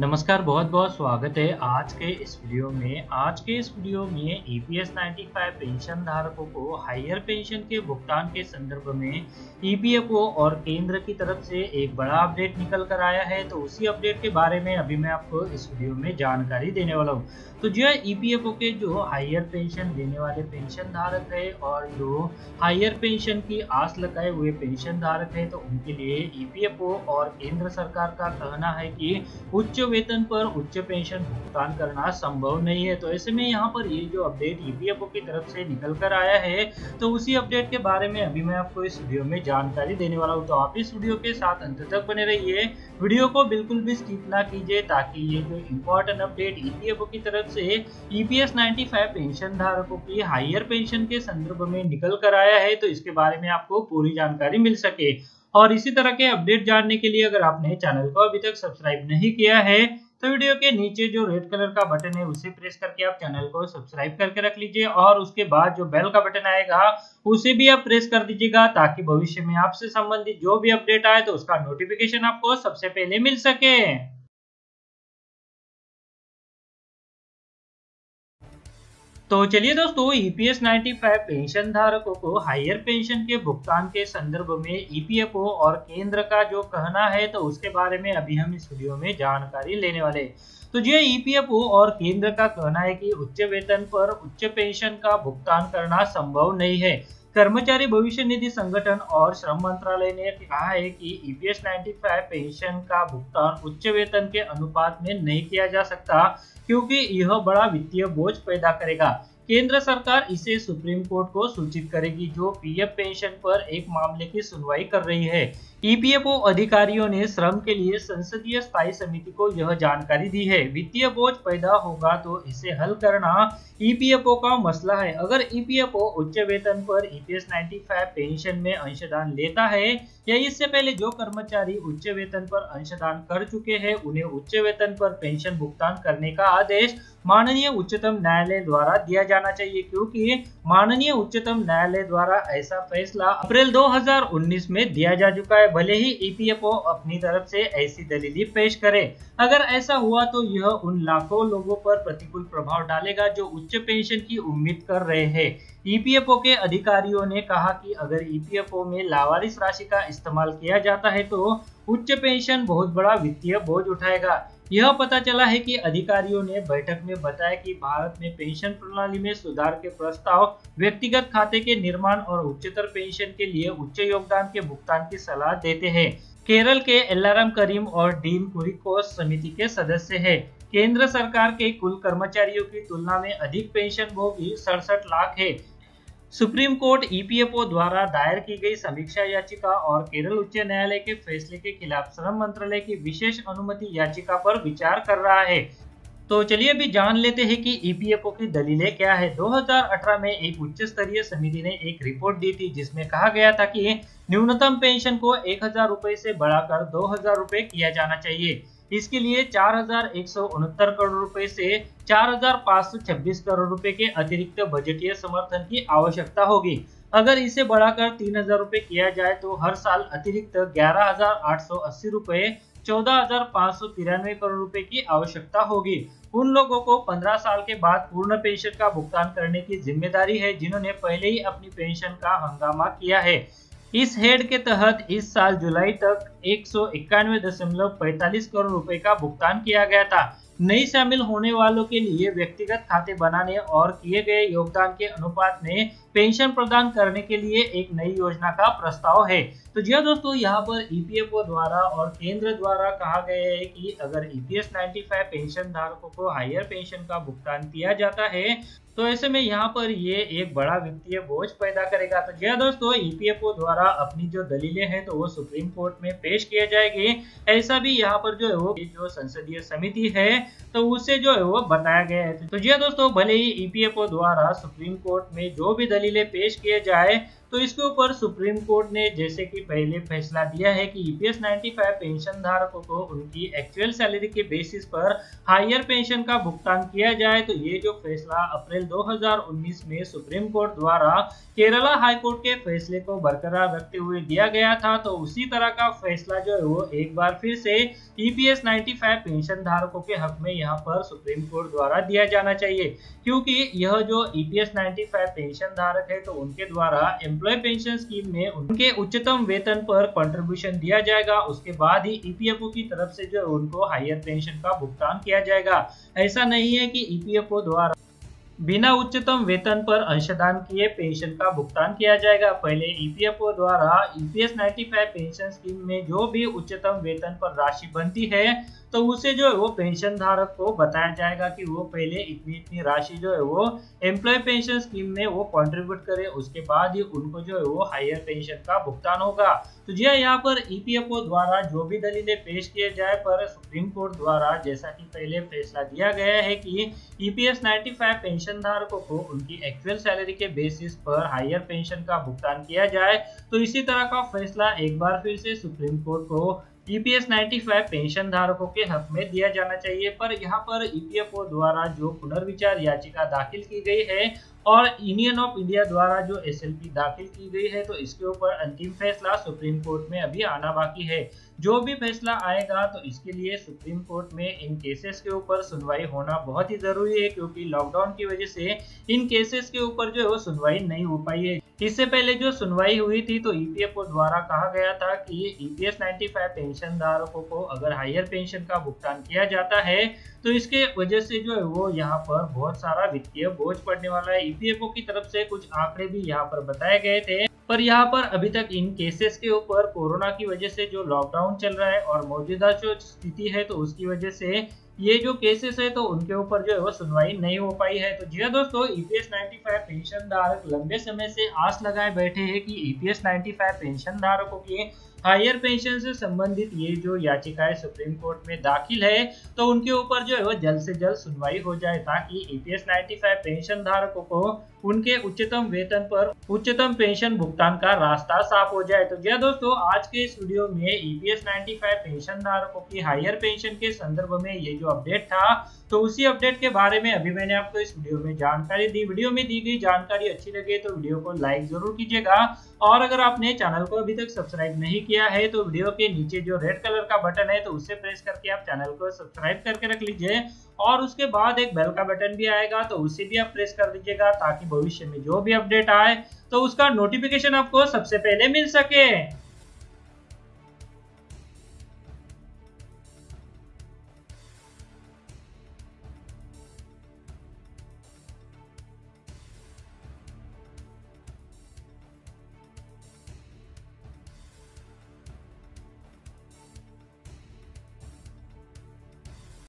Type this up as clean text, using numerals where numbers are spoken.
नमस्कार, बहुत बहुत स्वागत है आज के इस वीडियो में ईपीएस 95 पेंशन धारकों को हायर पेंशन के भुगतान के संदर्भ में ईपीएफओ और केंद्र की तरफ से एक बड़ा अपडेट निकल कर आया है। तो उसी अपडेट के बारे में अभी मैं आपको इस वीडियो में जानकारी देने वाला हूँ। तो जो है ईपीएफओ के जो हायर पेंशन देने वाले पेंशन धारक है और जो हायर पेंशन की आस लगाए हुए पेंशन धारक है, तो उनके लिए ईपीएफओ और केंद्र सरकार का कहना है कि उच्च वेतन पर उच्च पेंशन भुगतान करना संभव नहीं है। तो ऐसे में यहाँ पर ये जो अपडेट ईपीएफओ की तरफ से निकल कर आया है, तो उसी अपडेट के बारे में अभी मैं आपको इस वीडियो में जानकारी देने वाला हूँ। तो आप इस वीडियो के साथ अंत तक बने रहिए, वीडियो को बिल्कुल भी स्किप ना कीजिए, ताकि ये जो इम्पोर्टेंट अपडेट ईपीएफओ की तरफ से ईपीएस 95 पेंशन धारकों की हायर पेंशन के संदर्भ में निकल कर आया है, तो इसके बारे में आपको पूरी जानकारी मिल सके। और इसी तरह के अपडेट जानने के लिए अगर आपने चैनल को अभी तक सब्सक्राइब नहीं किया है, तो वीडियो के नीचे जो रेड कलर का बटन है उसे प्रेस करके आप चैनल को सब्सक्राइब करके रख लीजिए, और उसके बाद जो बेल का बटन आएगा उसे भी आप प्रेस कर दीजिएगा, ताकि भविष्य में आपसे संबंधित जो भी अपडेट आए तो उसका नोटिफिकेशन आपको सबसे पहले मिल सके। तो चलिए दोस्तों, ईपीएस 95 पेंशन धारकों को हायर पेंशन के भुगतान के संदर्भ में ईपीएफओ और केंद्र का जो कहना है, तो उसके बारे में अभी हम इस वीडियो में जानकारी लेने वाले हैं। तो जो ईपीएफओ और केंद्र का कहना है कि उच्च वेतन पर उच्च पेंशन का भुगतान करना संभव नहीं है। कर्मचारी भविष्य निधि संगठन और श्रम मंत्रालय ने कहा है कि ईपीएस 95 पेंशन का भुगतान उच्च वेतन के अनुपात में नहीं किया जा सकता, क्योंकि यह बड़ा वित्तीय बोझ पैदा करेगा। केंद्र सरकार इसे सुप्रीम कोर्ट को सूचित करेगी, जो पीएफ पेंशन पर एक मामले की सुनवाई कर रही है। ईपीएफओ अधिकारियों ने श्रम के लिए संसदीय स्थायी समिति को यह जानकारी दी है। वित्तीय बोझ पैदा होगा तो इसे हल करना ईपीएफओ का मसला है। अगर ईपीएफओ उच्च वेतन पर ईपीएस 95 पेंशन में अंशदान लेता है, या इससे पहले जो कर्मचारी उच्च वेतन पर अंशदान कर चुके हैं उन्हें उच्च वेतन पर पेंशन भुगतान करने का आदेश माननीय उच्चतम न्यायालय द्वारा दिया जाना चाहिए, क्योंकि माननीय उच्चतम न्यायालय द्वारा ऐसा फैसला अप्रैल 2019 में दिया जा चुका है। भले ही ईपीएफओ अपनी तरफ से ऐसी दलील पेश करे, अगर ऐसा हुआ तो यह उन लाखों लोगों पर प्रतिकूल प्रभाव डालेगा जो उच्च पेंशन की उम्मीद कर रहे हैं। ईपीएफओ के अधिकारियों ने कहा कि अगर ईपीएफओ में लावारिस राशि का इस्तेमाल किया जाता है तो उच्च पेंशन बहुत बड़ा वित्तीय बोझ उठाएगा। यह पता चला है कि अधिकारियों ने बैठक में बताया कि भारत में पेंशन प्रणाली में सुधार के प्रस्ताव व्यक्तिगत खाते के निर्माण और उच्चतर पेंशन के लिए उच्च योगदान के भुगतान की सलाह देते हैं। केरल के एल्लाराम करीम और डीन कुरिकोस समिति के सदस्य हैं। केंद्र सरकार के कुल कर्मचारियों की तुलना में अधिक पेंशन भोगी 67 लाख है। सुप्रीम कोर्ट ईपीएफओ द्वारा दायर की गई समीक्षा याचिका और केरल उच्च न्यायालय के फैसले के खिलाफ श्रम मंत्रालय की विशेष अनुमति याचिका पर विचार कर रहा है। तो चलिए अभी जान लेते हैं कि ईपीएफओ की दलीलें क्या है। 2018 में एक उच्च स्तरीय समिति ने एक रिपोर्ट दी थी, जिसमें कहा गया था कि न्यूनतम पेंशन को 1000 रुपए से बढ़ाकर 2000 रुपए किया जाना चाहिए। इसके लिए 4169 करोड़ रुपए से 4526 करोड़ रुपए के अतिरिक्त बजटीय समर्थन की आवश्यकता होगी। अगर इसे बढ़ाकर 3000 रुपए किया जाए तो हर साल अतिरिक्त 11880 रुपए 14593 करोड़ रुपए की आवश्यकता होगी। उन लोगों को 15 साल के बाद पूर्ण पेंशन का भुगतान करने की जिम्मेदारी है, जिन्होंने पहले ही अपनी पेंशन का हंगामा किया है। इस हेड के तहत इस साल जुलाई तक 191.45 करोड़ रुपए का भुगतान किया गया था। नई शामिल होने वालों के लिए व्यक्तिगत खाते बनाने और किए गए योगदान के अनुपात में पेंशन प्रदान करने के लिए एक नई योजना का प्रस्ताव है। तो जी दोस्तों, यहाँ पर ईपीएफओ द्वारा और केंद्र द्वारा कहा गया है कि अगर ईपीएस 95 पेंशन धारकों को हायर पेंशन का भुगतान किया जाता है, तो ऐसे में यहाँ पर ये एक बड़ा वित्तीय बोझ पैदा करेगा। तो जी दोस्तों, ईपीएफओ द्वारा अपनी जो दलीलें हैं तो वो सुप्रीम कोर्ट में पेश किए जाएंगे, ऐसा भी यहाँ पर जो है वो जो संसदीय समिति है तो उसे जो है वो बताया गया है। तो जी दोस्तों, भले ही ईपीएफओ द्वारा सुप्रीम कोर्ट में जो भी दलीलें पेश किए जाए तो इसके ऊपर सुप्रीम कोर्ट ने जैसे कि पहले फैसला दिया है कि ईपीएस 95 पेंशन धारकों को उनकी एक्चुअल सैलरी के बेसिस पर हायर पेंशन का भुगतान किया जाए। तो ये जो फैसला अप्रैल 2019 में सुप्रीम कोर्ट द्वारा केरला हाई कोर्ट के फैसले को बरकरार रखते हुए दिया गया था, तो उसी तरह का फैसला जो है वो एक बार फिर से ईपीएस 95 पेंशन धारकों के हक में यहाँ पर सुप्रीम कोर्ट द्वारा दिया जाना चाहिए, क्योंकि यह जो ईपीएस 95 पेंशन धारक है तो उनके द्वारा एम्प्लॉय पेंशन स्कीम में उनके उच्चतम वेतन पर कंट्रीब्यूशन दिया जाएगा, उसके बाद ही ईपीएफओ की तरफ से जो उनको हायर पेंशन का भुगतान किया जाएगा। ऐसा नहीं है कि ईपीएफओ द्वारा बिना उच्चतम वेतन पर अंशदान किए पेंशन का भुगतान किया जाएगा। पहले ईपीएफओ द्वारा ईपीएस 95 पेंशन स्कीम में जो भी उच्चतम वेतन पर राशि बनती है तो उसे जो है वो पेंशन धारक को बताया जाएगा कि वो पहले इतनी इतनी राशि जो है वो एम्प्लॉय पेंशन स्कीम में वो कंट्रीब्यूट करे, उसके बाद ही उनको जो है वो हायर पेंशन का भुगतान होगा। तो जी यहाँ पर ईपीएफओ द्वारा जो भी दलीलें पेश किए जाए पर सुप्रीम कोर्ट द्वारा जैसा कि पहले फैसला दिया गया है कि ईपीएस 95 पेंशन धारकों को उनकी एक्चुअल सैलरी के बेसिस पर हायर पेंशन का भुगतान किया जाए, तो इसी तरह का फैसला एक बार फिर से सुप्रीम कोर्ट को ईपीएस 95 पेंशन धारकों के हक में दिया जाना चाहिए। पर यहाँ पर ईपीएफओ द्वारा जो पुनर्विचार याचिका दाखिल की गई है और यूनियन ऑफ इंडिया द्वारा जो एसएलपी दाखिल की गई है तो इसके ऊपर अंतिम फैसला सुप्रीम कोर्ट में अभी आना बाकी है। जो भी फैसला आएगा तो इसके लिए सुप्रीम कोर्ट में इन केसेस के ऊपर सुनवाई होना बहुत ही जरूरी है, क्योंकि लॉकडाउन की वजह से इन केसेस के ऊपर जो है वो सुनवाई नहीं हो पाई है। इससे पहले जो सुनवाई हुई थी तो ईपीएफओ द्वारा कहा गया था कि ईपीएस 95 पेंशन धारकों को अगर हायर पेंशन का भुगतान किया जाता है तो इसके वजह से जो है वो यहाँ पर बहुत सारा वित्तीय बोझ पड़ने वाला है। ईपीएफओ की तरफ से कुछ आंकड़े भी यहाँ पर बताए गए थे, पर यहाँ पर अभी तक इन केसेस के ऊपर कोरोना की वजह से जो लॉकडाउन चल रहा है और मौजूदा जो स्थिति है तो उसकी वजह से ये जो केसेस है तो उनके ऊपर जो है वो सुनवाई नहीं हो पाई है। तो जी दोस्तों, ईपीएस 95 पेंशन धारक लंबे समय से आस लगाए बैठे हैं कि ईपीएस 95 पेंशन धारकों की हायर पेंशन से संबंधित ये जो याचिकाएं सुप्रीम कोर्ट में दाखिल है तो उनके ऊपर जो है वो जल्द से जल्द सुनवाई हो जाए, ताकि ईपीएस 95 पेंशन धारकों को उनके उच्चतम वेतन पर उच्चतम पेंशन भुगतान का रास्ता साफ हो जाए। तो जी दोस्तों, आज के इस वीडियो में ईपीएस 95 पेंशन धारकों की हायर पेंशन के संदर्भ में ये जो अपडेट था तो उसी अपडेट के बारे में अभी मैंने आपको इस वीडियो में जानकारी दी। वीडियो में दी गई जानकारी अच्छी लगे तो वीडियो को लाइक जरूर कीजिएगा, और अगर आपने चैनल को अभी तक सब्सक्राइब नहीं किया है तो वीडियो के नीचे जो रेड कलर का बटन है तो उसे प्रेस करके आप चैनल को सब्सक्राइब करके रख लीजिए, और उसके बाद एक बेल का बटन भी आएगा तो उसे भी आप प्रेस कर दीजिएगा, ताकि भविष्य में जो भी अपडेट आए तो उसका नोटिफिकेशन आपको सबसे पहले मिल सके।